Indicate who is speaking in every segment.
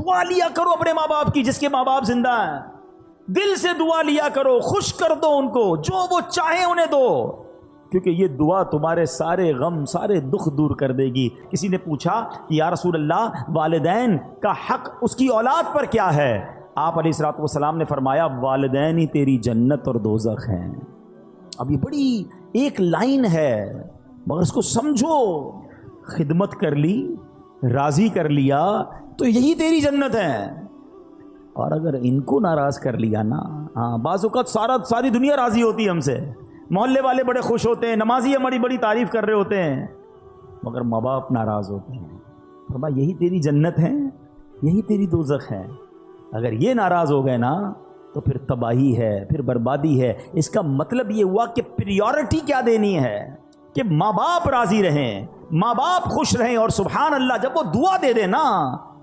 Speaker 1: دعا لیا کرو اپنے ماں باپ کی، جس کے ماں باپ زندہ ہیں، دل سے دعا لیا کرو، خوش کر دو ان کو، جو وہ چاہیں انہیں دو، کیونکہ یہ دعا تمہارے سارے غم سارے دکھ دور کر دے گی۔ کسی نے پوچھا کہ یا رسول اللہ والدین کا حق اس کی اولاد پر کیا ہے؟ آپ علیہ الصلوۃ والسلام نے فرمایا والدین ہی تیری جنت اور دوزخ ہیں۔ اب یہ بڑی ایک لائن ہے مگر اس کو سمجھو، خدمت کر لی، راضی کر لیا تو یہی تیری جنت ہے، اور اگر ان کو ناراض کر لیا نا، بعض اوقات ساری دنیا راضی ہوتی ہے ہم سے، محلے والے بڑے خوش ہوتے ہیں، نمازی ہماری بڑی تعریف کر رہے ہوتے ہیں، مگر ماں باپ ناراض ہوتے ہیں۔ فرمایا یہی تیری جنت ہے، یہی تیری دوزخ ہے۔ اگر یہ ناراض ہو گئے نا تو پھر تباہی ہے، پھر بربادی ہے۔ اس کا مطلب یہ ہوا کہ پریورٹی کیا دینی ہے کہ ماں باپ راضی رہیں، ماں باپ خوش رہیں، اور سبحان اللہ جب وہ دعا دے دے نا،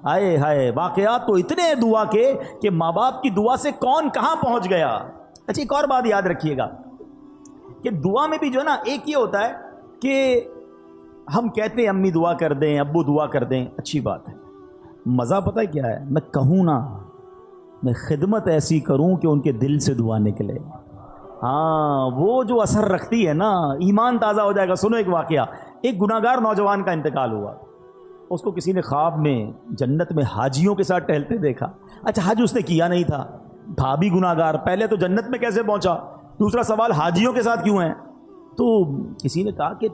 Speaker 1: آئے ہائے واقعات تو اتنے ہیں دعا کے کہ ماں باپ کی دعا سے کون کہاں پہنچ گیا۔ اچھا ایک اور بات یاد رکھیے گا کہ دعا میں بھی جو ہے نا ایک یہ ہوتا ہے کہ ہم کہتے ہیں امی دعا کر دیں، ابو دعا کر دیں، اچھی بات ہے، مزہ پتہ ہے کیا ہے؟ میں کہوں نا، میں خدمت ایسی کروں کہ ان کے دل سے دعا نکلے، ہاں وہ جو اثر رکھتی ہے نا، ایمان تازہ ہو جائے گا۔ سنو ایک واقعہ، ایک گناہگار نوجوان کا انتقال ہوا، اس کو کسی نے خواب میں جنت میں حاجیوں کے ساتھ ٹہلتے دیکھا۔ اچھا حج اس نے کیا نہیں تھا بھی گناہگار، پہلے تو جنت میں کیسے پہنچا؟ دوسرا سوال حاجیوں کے ساتھ کیوں ہیں؟ تو کسی نے کہا کہ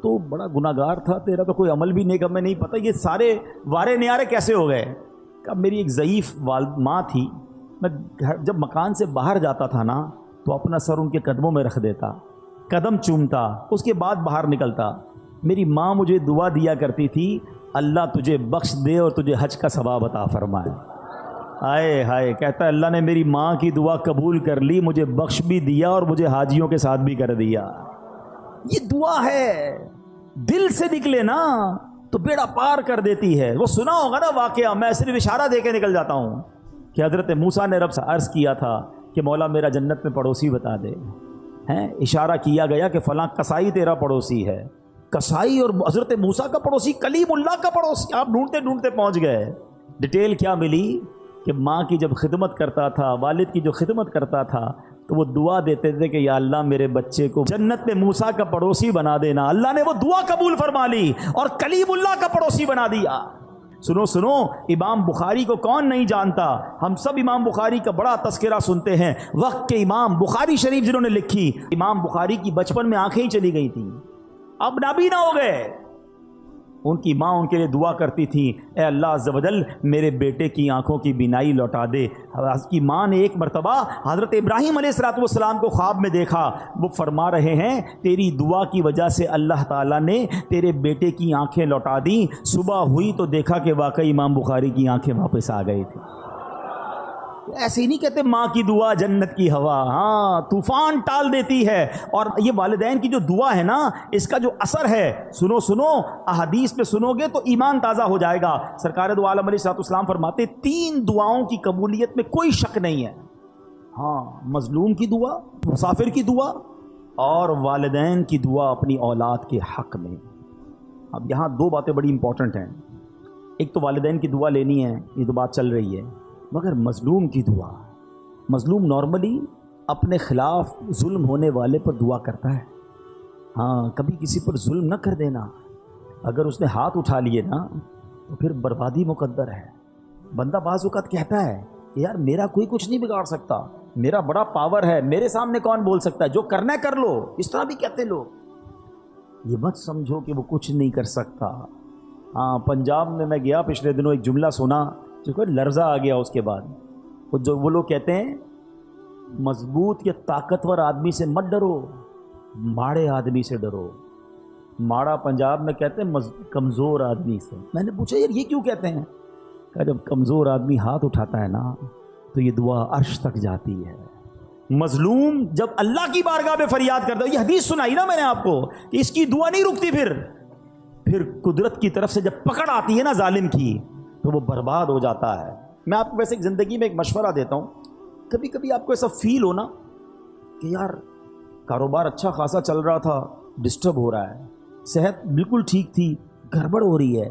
Speaker 1: تو بڑا گناہگار تھا، تیرا تو کوئی عمل بھی نیک ہمیں نہیں پتہ، یہ سارے وارے نیارے کیسے ہو گئے؟ کہ میری ایک ضعیف ماں تھی، میں جب مکان سے باہر جاتا تھا نا تو اپنا سر ان کے قدموں میں رکھ دیتا، قدم چومتا، اس کے بعد باہر نکلتا۔ میری ماں مجھے دعا دیا کرتی تھی، اللہ تجھے بخش دے اور تجھے حج کا ثواب عطا فرمائے۔ ہائے ہائے، کہتا ہے اللہ نے میری ماں کی دعا قبول کر لی، مجھے بخش بھی دیا اور مجھے حاجیوں کے ساتھ بھی کر دیا۔ یہ دعا ہے، دل سے نکلے نا تو بیڑا پار کر دیتی ہے۔ وہ سنا ہوگا نا واقعہ، میں صرف اشارہ دے کے نکل جاتا ہوں کہ حضرت موسیٰ نے رب سے عرض کیا تھا کہ مولا میرا جنت میں پڑوسی بتا دے، ہیں اشارہ کیا گیا کہ فلاں کسائی تیرا پڑوسی ہے، کسائی اور حضرت موسیٰ کا پڑوسی، کلیم اللہ کا پڑوسی، آپ ڈھونڈتے ڈھونڈتے پہنچ گئے۔ ڈیٹیل کیا ملی کہ ماں کی جب خدمت کرتا تھا، والد کی جو خدمت کرتا تھا تو وہ دعا دیتے تھے کہ یا اللہ میرے بچے کو جنت میں موسیٰ کا پڑوسی بنا دینا۔ اللہ نے وہ دعا قبول فرما لی اور کلیم اللہ کا پڑوسی بنا دیا۔ سنو سنو، امام بخاری کو کون نہیں جانتا؟ ہم سب امام بخاری کا بڑا تذکرہ سنتے ہیں۔ وقت کے امام بخاری شریف جنہوں نے لکھی، امام بخاری کی بچپن میں آنکھیں ہی چلی گئی تھیں، اب نابینا ہو گئے۔ ان کی ماں ان کے لیے دعا کرتی تھی، اے اللہ عز و جل میرے بیٹے کی آنکھوں کی بینائی لوٹا دے۔ اس کی ماں نے ایک مرتبہ حضرت ابراہیم علیہ السلام کو خواب میں دیکھا، وہ فرما رہے ہیں تیری دعا کی وجہ سے اللہ تعالیٰ نے تیرے بیٹے کی آنکھیں لوٹا دیں۔ صبح ہوئی تو دیکھا کہ واقعی امام بخاری کی آنکھیں واپس آ گئی تھی۔ ایسے ہی نہیں کہتے ماں کی دعا جنت کی ہوا، ہاں طوفان ٹال دیتی ہے۔ اور یہ والدین کی جو دعا ہے نا، اس کا جو اثر ہے، سنو سنو احادیث پہ سنو گے تو ایمان تازہ ہو جائے گا۔ سرکار دو عالم علیہ السلام فرماتے 3 دعاؤں کی قبولیت میں کوئی شک نہیں ہے، ہاں مظلوم کی دعا، مسافر کی دعا اور والدین کی دعا اپنی اولاد کے حق میں۔ اب یہاں 2 باتیں بڑی امپورٹنٹ ہیں، ایک تو والدین کی دعا لینی ہے، یہ تو بات چل رہی ہے، مگر مظلوم کی دعا۔ مظلوم نارملی اپنے خلاف ظلم ہونے والے پر دعا کرتا ہے، ہاں کبھی کسی پر ظلم نہ کر دینا۔ اگر اس نے ہاتھ اٹھا لیے نا تو پھر بربادی مقدر ہے۔ بندہ بعض اوقات کہتا ہے کہ یار میرا کوئی کچھ نہیں بگاڑ سکتا، میرا بڑا پاور ہے، میرے سامنے کون بول سکتا ہے، جو کرنا ہے کر لو، اس طرح بھی کہتے لوگ۔ یہ مت سمجھو کہ وہ کچھ نہیں کر سکتا۔ ہاں پنجاب میں گیا پچھلے دنوں، ایک جملہ سنا جو کہ لرزہ آ گیا اس کے بعد۔ وہ لوگ کہتے ہیں مضبوط یا طاقتور آدمی سے مت ڈرو، ماڑے آدمی سے ڈرو۔ ماڑا پنجاب میں کہتے ہیں کمزور آدمی سے۔ میں نے پوچھا یار یہ کیوں کہتے ہیں؟ کہ جب کمزور آدمی ہاتھ اٹھاتا ہے نا تو یہ دعا عرش تک جاتی ہے۔ مظلوم جب اللہ کی بارگاہ میں فریاد کرتا ہے، یہ حدیث سنائی نا میں نے آپ کو کہ اس کی دعا نہیں رکتی، پھر قدرت کی طرف سے جب پکڑ آتی ہے نا ظالم کی تو وہ برباد ہو جاتا ہے۔ میں آپ کو ویسے زندگی میں ایک مشورہ دیتا ہوں، کبھی کبھی آپ کو ایسا فیل ہو نا کہ یار کاروبار اچھا خاصا چل رہا تھا، ڈسٹرب ہو رہا ہے، صحت بالکل ٹھیک تھی، گڑبڑ ہو رہی ہے،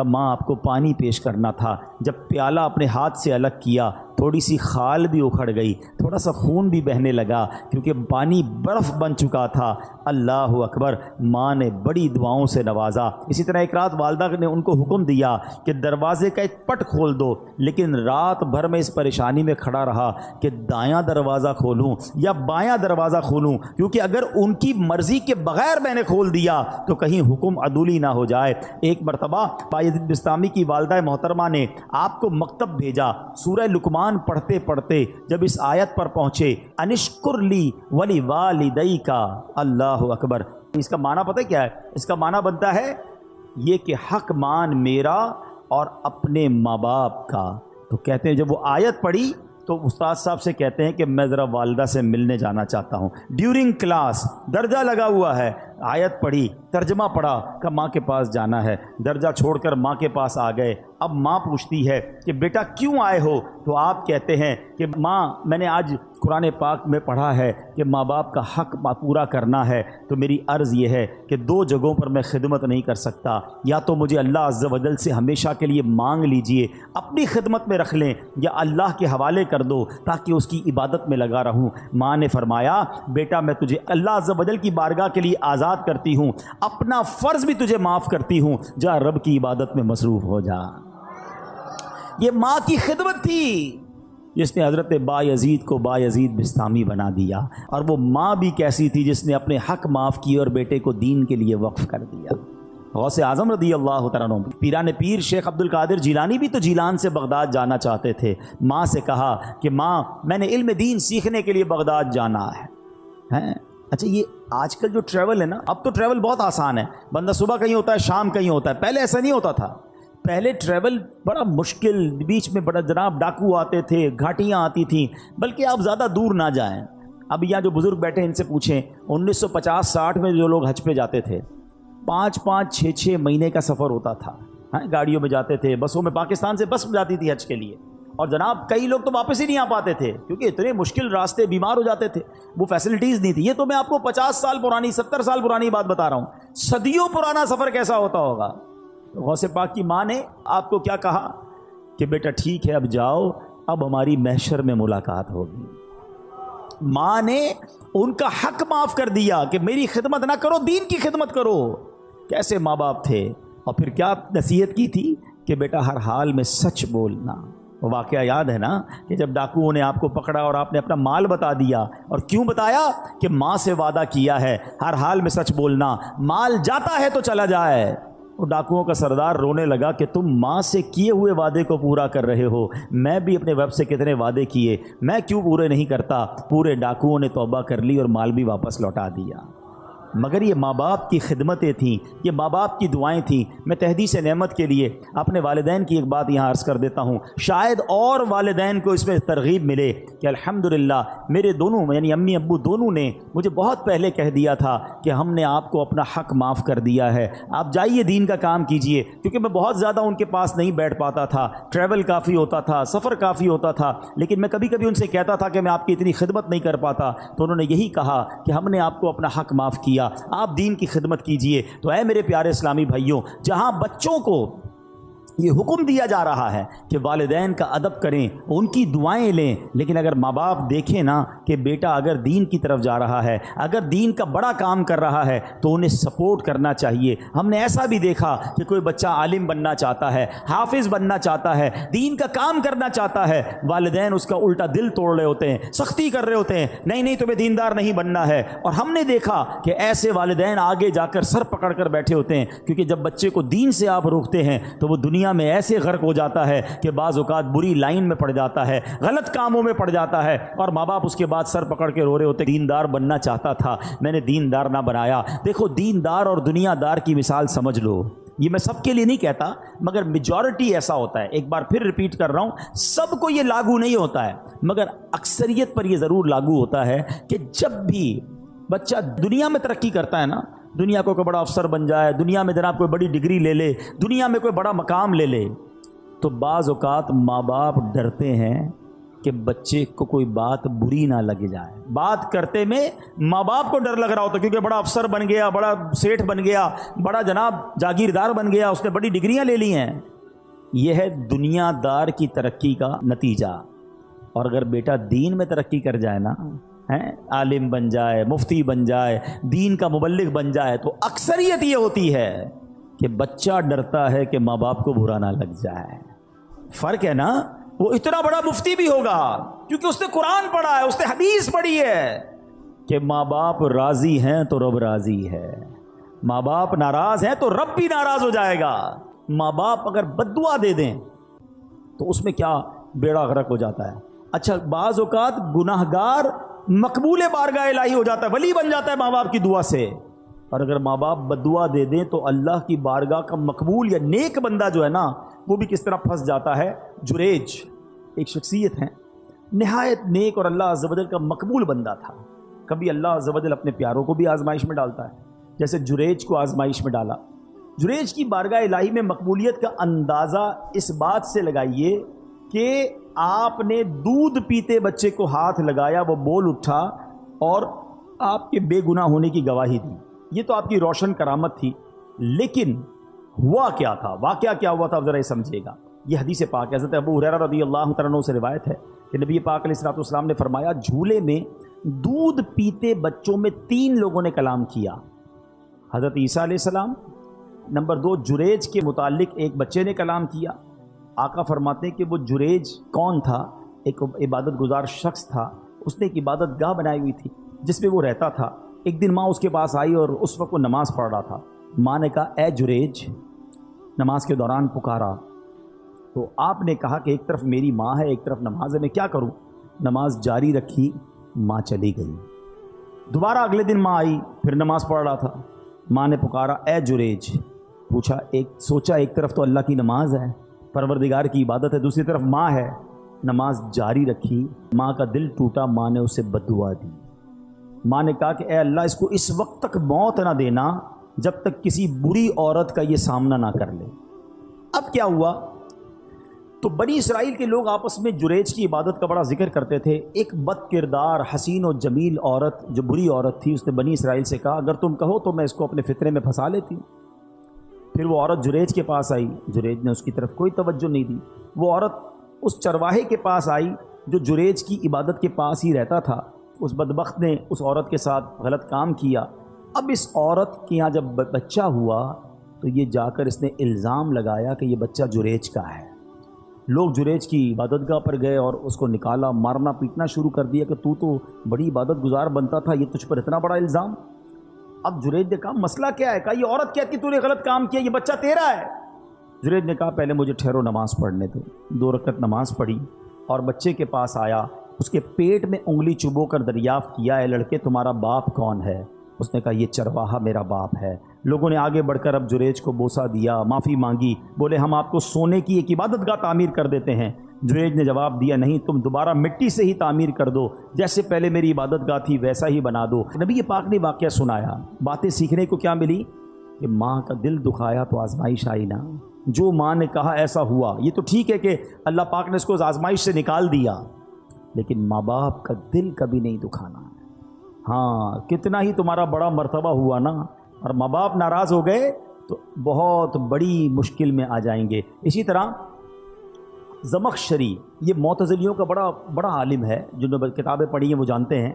Speaker 1: کہا ماں آپ کو پانی پیش کرنا تھا، جب پیالہ اپنے ہاتھ سے الگ کیا تھوڑی سی خال بھی اکھڑ گئی، تھوڑا سا خون بھی بہنے لگا کیونکہ پانی برف بن چکا تھا۔ اللہ اکبر، ماں نے بڑی دعاؤں سے نوازا۔ اسی طرح ایک رات والدہ نے ان کو حکم دیا کہ دروازے کا ایک پٹ کھول دو، لیکن رات بھر میں اس پریشانی میں کھڑا رہا کہ دایاں دروازہ کھولوں یا بایاں دروازہ کھولوں، کیونکہ اگر ان کی مرضی کے بغیر میں نے کھول دیا تو کہیں حکم عدولی نہ ہو جائے۔ ایک مرتبہ بایزید بستامی کی والدہ محترمہ نے آپ کو مکتب بھیجا، سورہ لقمان پڑھتے پڑھتے جب اس آیت پر پہنچے انشکر لی ولی والدیک، اللہ اکبر، اس کا معنی پتہ کیا ہے؟ اس کا معنی بنتا ہے یہ کہ حق مان میرا اور اپنے ماں باپ کا۔ تو کہتے ہیں جب وہ آیت پڑھی تو استاد صاحب سے کہتے ہیں کہ میں ذرا والدہ سے ملنے جانا چاہتا ہوں، ڈیورنگ کلاس درجہ لگا ہوا ہے، آیت پڑھی، ترجمہ پڑھا کہ ماں کے پاس جانا ہے، درجہ چھوڑ کر ماں کے پاس آ گئے۔ اب ماں پوچھتی ہے کہ بیٹا کیوں آئے ہو؟ تو آپ کہتے ہیں کہ ماں میں نے آج قرآن پاک میں پڑھا ہے کہ ماں باپ کا حق پورا کرنا ہے، تو میری عرض یہ ہے کہ دو جگہوں پر میں خدمت نہیں کر سکتا، یا تو مجھے اللہ عز و جل سے ہمیشہ کے لیے مانگ لیجئے، اپنی خدمت میں رکھ لیں، یا اللہ کے حوالے کر دو تاکہ اس کی عبادت میں لگا رہوں۔ ماں نے فرمایا بیٹا میں تجھے اللہ عز و جل کی بارگاہ کے لیے آزاد کرتی ہوں، اپنا فرض بھی تجھے معاف کرتی ہوں، جا رب کی عبادت میں مصروف ہو جا۔ یہ ماں کی خدمت تھی جس نے حضرت بایزید کو بایزید بستامی بنا دیا، اور وہ ماں بھی کیسی تھی جس نے اپنے حق معاف کیے اور بیٹے کو دین کے لیے وقف کر دیا۔ غوث اعظم رضی اللہ تعالیٰ عنہ، پیران پیر شیخ عبد القادر جیلانی بھی تو جیلان سے بغداد جانا چاہتے تھے، ماں سے کہا کہ ماں میں نے علم دین سیکھنے کے لیے بغداد جانا ہے۔ اچھا یہ آج کل جو ٹریول ہے نا، اب تو ٹریول بہت آسان ہے، بندہ صبح کہیں ہوتا ہے شام کہیں ہوتا ہے، پہلے ایسا نہیں ہوتا تھا، پہلے ٹریول بڑا مشکل، بیچ میں بڑا جناب ڈاکو آتے تھے، گھاٹیاں آتی تھیں، بلکہ آپ زیادہ دور نہ جائیں۔ اب یہاں جو بزرگ بیٹھے ان سے پوچھیں 1950-60 میں جو لوگ حج پہ جاتے تھے 5-5 6-6 مہینے کا سفر ہوتا تھا، گاڑیوں میں جاتے تھے، بسوں میں، پاکستان سے بس جاتی تھی حج کے لیے، اور جناب کئی لوگ تو واپس ہی نہیں آ پاتے تھے کیونکہ اتنے مشکل راستے، بیمار ہو جاتے تھے، وہ فیسلٹیز نہیں تھی۔ یہ تو میں آپ کو 50 سال پرانی 70 سال پرانی بات بتا رہا ہوں، صدیوں پرانا سفر کیسا ہوتا ہوگا۔ غوث پاک کی ماں نے آپ کو کیا کہا کہ بیٹا ٹھیک ہے اب جاؤ، اب ہماری محشر میں ملاقات ہوگی۔ ماں نے ان کا حق معاف کر دیا کہ میری خدمت نہ کرو، دین کی خدمت کرو۔ کیسے ماں باپ تھے، اور پھر کیا نصیحت کی تھی کہ بیٹا ہر حال میں سچ بولنا۔ وہ واقعہ یاد ہے نا کہ جب ڈاکوؤں نے آپ کو پکڑا اور آپ نے اپنا مال بتا دیا، اور کیوں بتایا کہ ماں سے وعدہ کیا ہے ہر حال میں سچ بولنا، مال جاتا ہے تو چلا جائے۔ وہ ڈاکوؤں کا سردار رونے لگا کہ تم ماں سے کیے ہوئے وعدے کو پورا کر رہے ہو، میں بھی اپنے ویب سے کتنے وعدے کیے، میں کیوں پورے نہیں کرتا؟ پورے ڈاکوؤں نے توبہ کر لی اور مال بھی واپس لوٹا دیا۔ مگر یہ ماں باپ کی خدمتیں تھیں، یہ ماں باپ کی دعائیں تھیں۔ میں تحدیث نعمت کے لیے اپنے والدین کی ایک بات یہاں عرض کر دیتا ہوں، شاید اور والدین کو اس میں ترغیب ملے کہ الحمدللہ میرے دونوں یعنی امی ابو دونوں نے مجھے بہت پہلے کہہ دیا تھا کہ ہم نے آپ کو اپنا حق معاف کر دیا ہے، آپ جائیے دین کا کام کیجئے، کیونکہ میں بہت زیادہ ان کے پاس نہیں بیٹھ پاتا تھا، ٹریول کافی ہوتا تھا، سفر کافی ہوتا تھا، لیکن میں کبھی کبھی ان سے کہتا تھا کہ میں آپ کی اتنی خدمت نہیں کر پاتا، تو انہوں نے یہی کہا کہ ہم نے آپ کو اپنا حق معاف کیا، آپ دین کی خدمت کیجئے۔ تو اے میرے پیارے اسلامی بھائیوں، جہاں بچوں کو یہ حکم دیا جا رہا ہے کہ والدین کا ادب کریں، ان کی دعائیں لیں، لیکن اگر ماں باپ دیکھیں نا کہ بیٹا اگر دین کی طرف جا رہا ہے، اگر دین کا بڑا کام کر رہا ہے تو انہیں سپورٹ کرنا چاہیے۔ ہم نے ایسا بھی دیکھا کہ کوئی بچہ عالم بننا چاہتا ہے، حافظ بننا چاہتا ہے، دین کا کام کرنا چاہتا ہے، والدین اس کا الٹا دل توڑ رہے ہوتے ہیں، سختی کر رہے ہوتے ہیں، نہیں نہیں تمہیں دیندار نہیں بننا ہے۔ اور ہم نے دیکھا کہ ایسے والدین آگے جا کر سر پکڑ کر بیٹھے ہوتے ہیں، کیونکہ جب بچے کو دین سے آپ روکتے ہیں تو وہ دنیا میں ایسے غرق ہو جاتا ہے کہ بعض اوقات بری لائن میں پڑ جاتا ہے، غلط کاموں میں پڑ جاتا ہے، اور ماں باپ اس کے بعد سر پکڑ کے رو رہے ہوتے، دیندار بننا چاہتا تھا، میں نے دیندار نہ بنایا۔ دیکھو دیندار اور دنیا دار کی مثال سمجھ لو، یہ میں سب کے لیے نہیں کہتا مگر میجورٹی ایسا ہوتا ہے، ایک بار پھر ریپیٹ کر رہا ہوں، سب کو یہ لاگو نہیں ہوتا ہے مگر اکثریت پر یہ ضرور لاگو ہوتا ہے کہ جب بھی بچہ دنیا میں ترقی کرتا ہے نا، دنیا کو کوئی بڑا افسر بن جائے، دنیا میں جناب کوئی بڑی ڈگری لے لے، دنیا میں کوئی بڑا مقام لے لے، تو بعض اوقات ماں باپ ڈرتے ہیں کہ بچے کو کوئی بات بری نہ لگ جائے. بات کرتے میں ماں باپ کو ڈر لگ رہا ہوتا کیونکہ بڑا افسر بن گیا, بڑا سیٹھ بن گیا, بڑا جناب جاگیردار بن گیا, اس نے بڑی ڈگریاں لے لی ہیں. یہ ہے دنیا دار کی ترقی کا نتیجہ. اور اگر بیٹا دین میں ترقی کر جائے نا, عالم بن جائے, مفتی بن جائے, دین کا مبلغ بن جائے, تو اکثریت یہ ہوتی ہے کہ بچہ ڈرتا ہے کہ ماں باپ کو برا نہ لگ جائے. فرق ہے نا. وہ اتنا بڑا مفتی بھی ہوگا کیونکہ اس نے قرآن پڑھا ہے, اس نے حدیث پڑھی ہے کہ ماں باپ راضی ہیں تو رب راضی ہے, ماں باپ ناراض ہیں تو رب بھی ناراض ہو جائے گا. ماں باپ اگر بد دعا دے دیں تو اس میں کیا بیڑا غرق ہو جاتا ہے. اچھا, بعض اوقات گناہ گار مقبول بارگاہ الہی ہو جاتا ہے, ولی بن جاتا ہے ماں باپ کی دعا سے. اور اگر ماں باپ بد دعا دے دیں تو اللہ کی بارگاہ کا مقبول یا نیک بندہ جو ہے نا, وہ بھی کس طرح پھنس جاتا ہے. جریج ایک شخصیت ہیں, نہایت نیک اور اللہ عز و جل کا مقبول بندہ تھا. کبھی اللہ عز و جل اپنے پیاروں کو بھی آزمائش میں ڈالتا ہے, جیسے جریج کو آزمائش میں ڈالا. جریج کی بارگاہ الہی میں مقبولیت کا اندازہ اس بات سے لگائیے کہ آپ نے دودھ پیتے بچے کو ہاتھ لگایا, وہ بول اٹھا اور آپ کے بے گناہ ہونے کی گواہی دی. یہ تو آپ کی روشن کرامت تھی, لیکن ہوا کیا تھا, واقعہ کیا ہوا تھا, آپ ذرا یہ سمجھیے گا. یہ حدیث پاک ہے, حضرت ابو ہریرہ رضی اللہ تعالیٰ عنہ سے روایت ہے کہ نبی پاک علیہ الصلوۃ والسلام نے فرمایا, جھولے میں دودھ پیتے بچوں میں 3 لوگوں نے کلام کیا. حضرت عیسیٰ علیہ السلام, نمبر 2 جریج کے متعلق ایک بچے نے کلام کیا. آقا فرماتے ہیں کہ وہ جریج کون تھا؟ ایک عبادت گزار شخص تھا, اس نے ایک عبادت گاہ بنائی ہوئی تھی جس میں وہ رہتا تھا. ایک دن ماں اس کے پاس آئی اور اس وقت وہ نماز پڑھ رہا تھا. ماں نے کہا, اے جریج, نماز کے دوران پکارا. تو آپ نے کہا کہ ایک طرف میری ماں ہے, ایک طرف نماز ہے, میں کیا کروں؟ نماز جاری رکھی, ماں چلی گئی. دوبارہ اگلے دن ماں آئی, پھر نماز پڑھ رہا تھا. ماں نے پکارا, اے جریج. پوچھا, سوچا ایک طرف تو اللہ کی نماز ہے, پروردگار کی عبادت ہے, دوسری طرف ماں ہے. نماز جاری رکھی, ماں کا دل ٹوٹا, ماں نے اسے بد دعا دی. ماں نے کہا کہ اے اللہ, اس کو اس وقت تک موت نہ دینا جب تک کسی بری عورت کا یہ سامنا نہ کر لے. اب کیا ہوا؟ تو بنی اسرائیل کے لوگ آپس میں جریج کی عبادت کا بڑا ذکر کرتے تھے. ایک بد کردار حسین و جمیل عورت, جو بری عورت تھی, اس نے بنی اسرائیل سے کہا, اگر تم کہو تو میں اس کو اپنے فطرے میں پھنسا لیتی ہوں. پھر وہ عورت جریج کے پاس آئی, جریج نے اس کی طرف کوئی توجہ نہیں دی. وہ عورت اس چرواہے کے پاس آئی جو جریج کی عبادت کے پاس ہی رہتا تھا. اس بدبخت نے اس عورت کے ساتھ غلط کام کیا. اب اس عورت کے یہاں جب بچہ ہوا تو یہ جا کر اس نے الزام لگایا کہ یہ بچہ جریج کا ہے. لوگ جریج کی عبادت گاہ پر گئے اور اس کو نکالا, مارنا پیٹنا شروع کر دیا کہ تو بڑی عبادت گزار بنتا تھا, یہ تجھ پر اتنا بڑا الزام. اب جریج نے کہا, مسئلہ کیا ہے؟ کہا, یہ عورت کہتی تو نے غلط کام کیا, یہ بچہ تیرا ہے. جریج نے کہا, پہلے مجھے ٹھہرو, نماز پڑھنے دو. 2 رکعت نماز پڑھی اور بچے کے پاس آیا, اس کے پیٹ میں انگلی چبو کر دریافت کیا, اے لڑکے تمہارا باپ کون ہے؟ اس نے کہا, یہ چرواہا میرا باپ ہے. لوگوں نے آگے بڑھ کر اب جریج کو بوسہ دیا, معافی مانگی, بولے ہم آپ کو سونے کی ایک عبادت گاہ تعمیر کر دیتے ہیں. جریج نے جواب دیا, نہیں, تم دوبارہ مٹی سے ہی تعمیر کر دو, جیسے پہلے میری عبادت گاہ تھی ویسا ہی بنا دو. نبی پاک نے واقعہ سنایا. باتیں سیکھنے کو کیا ملی کہ ماں کا دل دکھایا تو آزمائش آئی نا. جو ماں نے کہا ایسا ہوا. یہ تو ٹھیک ہے کہ اللہ پاک نے اس کو آزمائش سے نکال دیا, لیکن ماں باپ کا دل کبھی نہیں دکھانا. ہاں, کتنا ہی تمہارا بڑا مرتبہ ہوا نا, اور ماں باپ ناراض ہو گئے تو بہت بڑی مشکل میں آ جائیں گے. اسی طرح زمخشری, یہ معتزلیوں کا بڑا عالم ہے, جنہوں نے کتابیں پڑھی ہیں وہ جانتے ہیں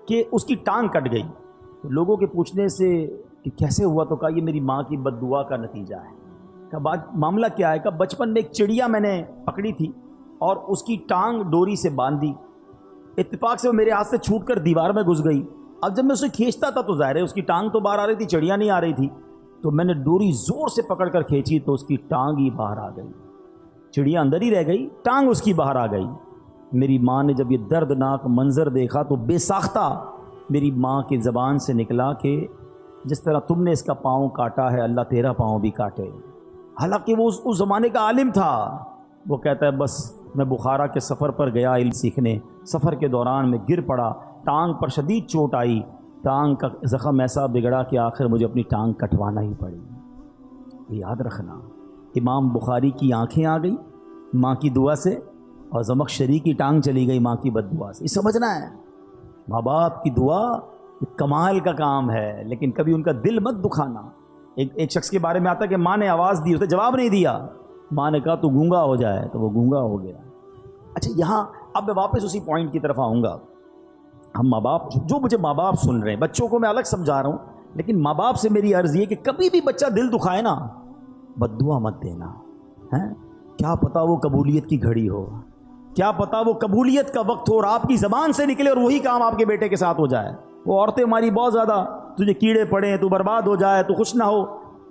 Speaker 1: کہ اس کی ٹانگ کٹ گئی. لوگوں کے پوچھنے سے کہ کیسے ہوا تو کہا, یہ میری ماں کی بد دعا کا نتیجہ ہے. کہا, معاملہ کیا ہے؟ کہا, بچپن میں ایک چڑیا میں نے پکڑی تھی اور اس کی ٹانگ ڈوری سے باندھ دی. اتفاق سے وہ میرے ہاتھ سے چھوٹ کر دیوار میں گھس گئی. اب جب میں اسے کھینچتا تھا تو ظاہر ہے اس کی ٹانگ تو باہر آ رہی تھی, چڑیا نہیں آ رہی تھی. تو میں نے ڈوری زور سے پکڑ کر کھینچی تو اس کی ٹانگ ہی باہر آ گئی. چڑیا اندر ہی رہ گئی, ٹانگ اس کی باہر آ گئی. میری ماں نے جب یہ دردناک منظر دیکھا تو بے ساختہ میری ماں کی زبان سے نکلا کہ جس طرح تم نے اس کا پاؤں کاٹا ہے, اللہ تیرا پاؤں بھی کاٹے. حالانکہ وہ اس زمانے کا عالم تھا. وہ کہتا ہے, بس میں بخارا کے سفر پر گیا علم سیکھنے. سفر کے دوران میں گر پڑا, ٹانگ پر شدید چوٹ آئی. ٹانگ کا زخم ایسا بگڑا کہ آخر مجھے اپنی ٹانگ کٹوانا ہی پڑی. یہ یاد رکھنا. امام بخاری کی آنکھیں آ گئی ماں کی دعا سے, اور زمخشری کی ٹانگ چلی گئی ماں کی بد دعا سے. یہ سمجھنا ہے ماں باپ کی دعا کمال کا کام ہے، لیکن کبھی ان کا دل مت دکھانا. ایک شخص کے بارے میں آتا ہے کہ ماں نے آواز دی، اسے جواب نہیں دیا، ماں نے کہا تو گونگا ہو جائے، تو وہ گونگا ہو گیا. اچھا یہاں اب میں واپس اسی پوائنٹ کی طرف آؤں گا. ہم ماں باپ، جو مجھے ماں باپ سن رہے ہیں، بچوں کو میں الگ سمجھا رہا ہوں، لیکن ماں باپ سے میری عرض یہ کہ کبھی بھی بچہ دل دکھائے نا، بد دعا مت دینا. کیا پتا وہ قبولیت کی گھڑی ہو، کیا پتا وہ قبولیت کا وقت ہو اور آپ کی زبان سے نکلے اور وہی کام آپ کے بیٹے کے ساتھ ہو جائے. وہ عورتیں ہماری بہت زیادہ، تجھے کیڑے پڑے، تو برباد ہو جائے، تو خوش نہ ہو،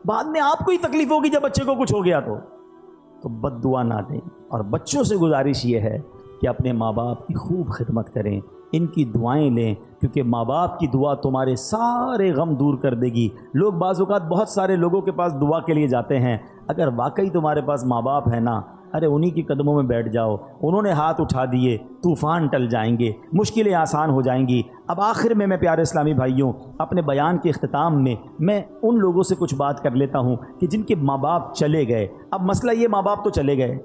Speaker 1: بعد میں آپ کو ہی تکلیف ہوگی جب بچے کو کچھ ہو گیا تو بد دعا نہ دیں. اور بچوں سے گزارش یہ ہے کہ اپنے ماں باپ کی خوب خدمت کریں، ان کی دعائیں لیں، کیونکہ ماں باپ کی دعا تمہارے سارے غم دور کر دے گی. لوگ بعض اوقات بہت سارے لوگوں کے پاس دعا کے لیے جاتے ہیں، اگر واقعی تمہارے پاس ماں باپ ہے نا، ارے انہی کی قدموں میں بیٹھ جاؤ، انہوں نے ہاتھ اٹھا دیے، طوفان ٹل جائیں گے، مشکلیں آسان ہو جائیں گی. اب آخر میں پیارے اسلامی بھائیوں، اپنے بیان کے اختتام میں ان لوگوں سے کچھ بات کر لیتا ہوں کہ جن کے ماں باپ چلے گئے. اب مسئلہ یہ، ماں باپ تو چلے گئے،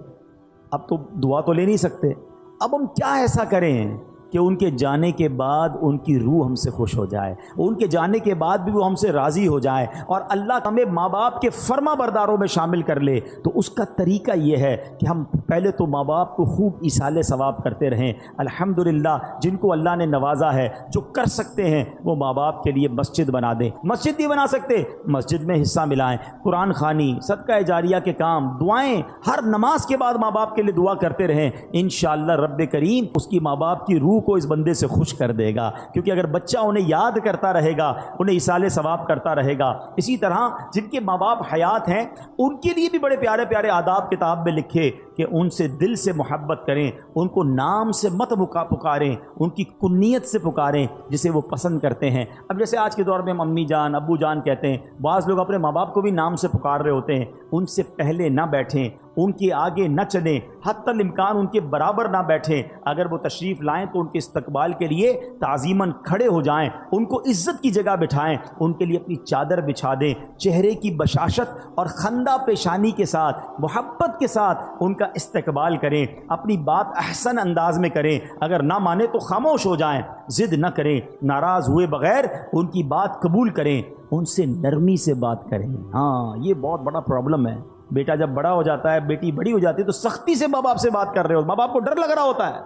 Speaker 1: اب تو دعا تو لے نہیں سکتے. اب ہم کیا ایسا کریں کہ ان کے جانے کے بعد ان کی روح ہم سے خوش ہو جائے، ان کے جانے کے بعد بھی وہ ہم سے راضی ہو جائے اور اللہ ہمیں ماں باپ کے فرما برداروں میں شامل کر لے؟ تو اس کا طریقہ یہ ہے کہ ہم پہلے تو ماں باپ کو خوب ایصال ثواب کرتے رہیں. الحمدللہ جن کو اللہ نے نوازا ہے، جو کر سکتے ہیں، وہ ماں باپ کے لیے مسجد بنا دیں. مسجد نہیں بنا سکتے، مسجد میں حصہ ملائیں، قرآن خوانی، صدقہ جاریہ کے کام، دعائیں، ہر نماز کے بعد ماں باپ کے لیے دعا کرتے رہیں. انشاءاللہ رب کریم اس کی ماں باپ کی روح کو اس بندے سے خوش کر دے گا، کیونکہ اگر بچہ انہیں یاد کرتا رہے گا، انہیں ایصال ثواب کرتا رہے گا. اسی طرح جن کے ماں باپ حیات ہیں، ان کے لیے بھی بڑے پیارے پیارے آداب کتاب میں لکھے کہ ان سے دل سے محبت کریں، ان کو نام سے مت پکاریں، ان کی کنیت سے پکاریں جسے وہ پسند کرتے ہیں. اب جیسے آج کے دور میں ہم امی جان، ابو جان کہتے ہیں، بعض لوگ اپنے ماں باپ کو بھی نام سے پکار رہے ہوتے ہیں. ان سے پہلے نہ بیٹھیں، ان کے آگے نہ چلیں، حتی الامکان ان کے برابر نہ بیٹھیں. اگر وہ تشریف لائیں تو ان کے استقبال کے لیے تعظیماً کھڑے ہو جائیں، ان کو عزت کی جگہ بٹھائیں، ان کے لیے اپنی چادر بچھا دیں، چہرے کی بشاشت اور خندہ پیشانی کے ساتھ، محبت کے ساتھ ان کا استقبال کریں، اپنی بات احسن انداز میں کریں. اگر نہ مانے تو خاموش ہو جائیں، ضد نہ کریں، ناراض ہوئے بغیر ان کی بات قبول کریں، ان سے نرمی سے بات کریں. ہاں یہ بہت بڑا پرابلم ہے. بیٹا جب بڑا ہو جاتا ہے، بیٹی بڑی ہو جاتی ہے، تو سختی سے ماں باپ سے بات کر رہے ہو، ماں باپ کو ڈر لگ رہا ہوتا ہے،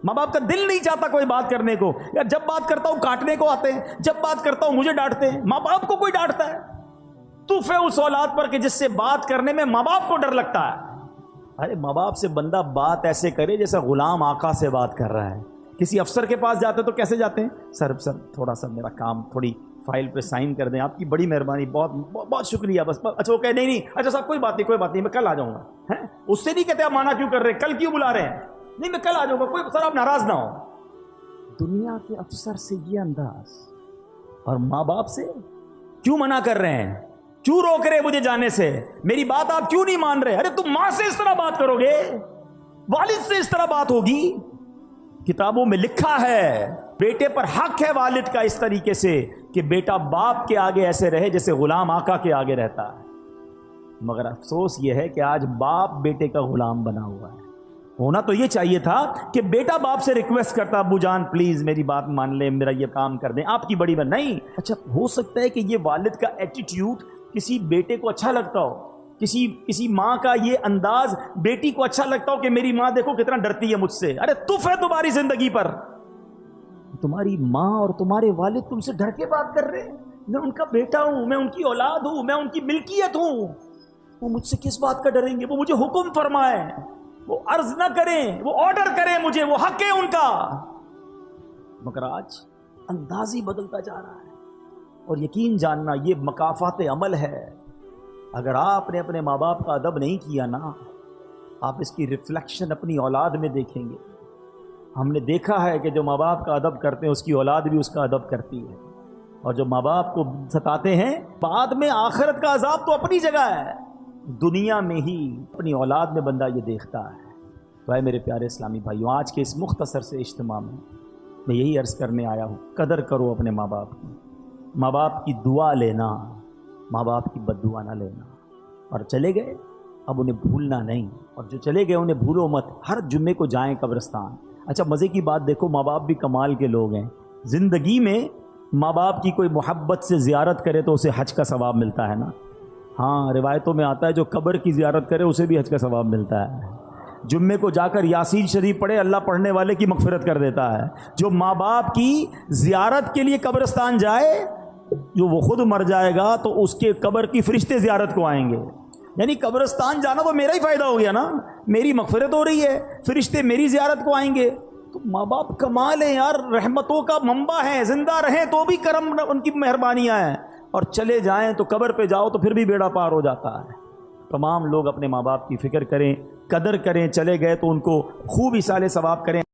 Speaker 1: ماں باپ کا دل نہیں چاہتا کوئی بات کرنے کو. یا جب بات کرتا ہوں کاٹنے کو آتے ہیں، جب بات کرتا ہوں مجھے ڈانٹتے ہیں. ماں باپ کو کوئی ڈانٹتا ہے؟ توف ہے اس اولاد پر کہ جس سے بات کرنے میں ماں باپ کو ڈر لگتا ہے. ارے ماں باپ سے بندہ بات ایسے کرے جیسا غلام آقا سے بات کر رہا ہے. کسی افسر کے پاس جاتے تو کیسے جاتے ہیں؟ سر تھوڑا سا میرا کام، تھوڑی فائل پہ سائن کر دیں، آپ کی بڑی مہربانی، بہت بہت شکریہ. بس اچھا وہ کہے نہیں اچھا صاحب کوئی بات نہیں میں کل آ جاؤں گا. اس سے نہیں کہتے آپ مانا کیوں کر رہے ہیں، کل کیوں بلا رہے ہیں؟ نہیں میں کل آ جاؤں گا، کوئی سر آپ ناراض نہ ہو. دنیا کے افسر سے یہ انداز، اور ماں باپ سے کیوں منع کر رہے ہیں، کیوں روک رہے مجھے جانے سے، میری بات آپ کیوں نہیں مان رہے؟ ارے تم ماں سے اس طرح بات کرو گے، والد سے اس طرح بات ہوگی؟ کتابوں میں لکھا ہے بیٹے پر حق ہے والد کا اس طریقے سے کہ بیٹا باپ کے آگے ایسے رہے جیسے غلام آقا کے آگے رہتا ہے. مگر افسوس یہ ہے کہ آج باپ بیٹے کا غلام بنا ہوا ہے. ہونا تو یہ چاہیے تھا کہ بیٹا باپ سے ریکویسٹ کرتا، ابو جان پلیز میری بات مان لیں، میرا یہ کام کر دیں، آپ کی بڑی بات نہیں. اچھا ہو سکتا ہے کہ یہ والد کا ایٹیٹیوڈ کسی بیٹے کو اچھا لگتا ہو، کسی ماں کا یہ انداز بیٹی کو اچھا لگتا ہو کہ میری ماں دیکھو کتنا ڈرتی ہے مجھ سے. ارے تف ہے تمہاری زندگی پر، تمہاری ماں اور تمہارے والد تم سے ڈر کے بات کر رہے ہیں. میں ان کا بیٹا ہوں، میں ان کی اولاد ہوں، میں ان کی ملکیت ہوں، وہ مجھ سے کس بات کا ڈریں گے؟ وہ مجھے حکم فرمائیں، وہ عرض نہ کریں، وہ آرڈر کریں مجھے، وہ حق ہے ان کا. مگر آج انداز ہی بدلتا جا رہا ہے. اور یقین جاننا یہ مکافات عمل ہے. اگر آپ نے اپنے ماں باپ کا ادب نہیں کیا نا، آپ اس کی ریفلیکشن اپنی اولاد میں دیکھیں گے. ہم نے دیکھا ہے کہ جو ماں باپ کا ادب کرتے ہیں اس کی اولاد بھی اس کا ادب کرتی ہے، اور جو ماں باپ کو ستاتے ہیں بعد میں آخرت کا عذاب تو اپنی جگہ ہے، دنیا میں ہی اپنی اولاد میں بندہ یہ دیکھتا ہے. بھائی میرے پیارے اسلامی بھائیوں، آج کے اس مختصر سے اجتماع میں یہی عرض کرنے آیا ہوں، قدر کرو اپنے ماں باپ کی، ماں باپ کی دعا لینا، ماں باپ کی بد دعا نہ لینا. اور چلے گئے اب انہیں بھولنا نہیں، اور جو چلے گئے انہیں بھولو مت، ہر جمعے کو جائیں قبرستان۔ اچھا مزے کی بات دیکھو، ماں باپ بھی کمال کے لوگ ہیں، زندگی میں ماں باپ کی کوئی محبت سے زیارت کرے تو اسے حج کا ثواب ملتا ہے نا۔ ہاں روایتوں میں آتا ہے جو قبر کی زیارت کرے اسے بھی حج کا ثواب ملتا ہے۔ جمعے کو جا کر یاسین شریف پڑھے، اللہ پڑھنے والے کی مغفرت کر دیتا ہے۔ جو ماں باپ کی زیارت کے لیے قبرستان جائے، جو وہ خود مر جائے گا تو اس کے قبر کی فرشتے زیارت کو آئیں گے، یعنی قبرستان جانا تو میرا ہی فائدہ ہو گیا نا، میری مغفرت ہو رہی ہے، فرشتے میری زیارت کو آئیں گے۔ تو ماں باپ کمال ہیں یار، رحمتوں کا منبع ہیں، زندہ رہیں تو بھی کرم ان کی مہربانیاں ہیں، اور چلے جائیں تو قبر پہ جاؤ تو پھر بھی بیڑا پار ہو جاتا ہے۔ تمام لوگ اپنے ماں باپ کی فکر کریں، قدر کریں، چلے گئے تو ان کو خوب ایصال ثواب کریں۔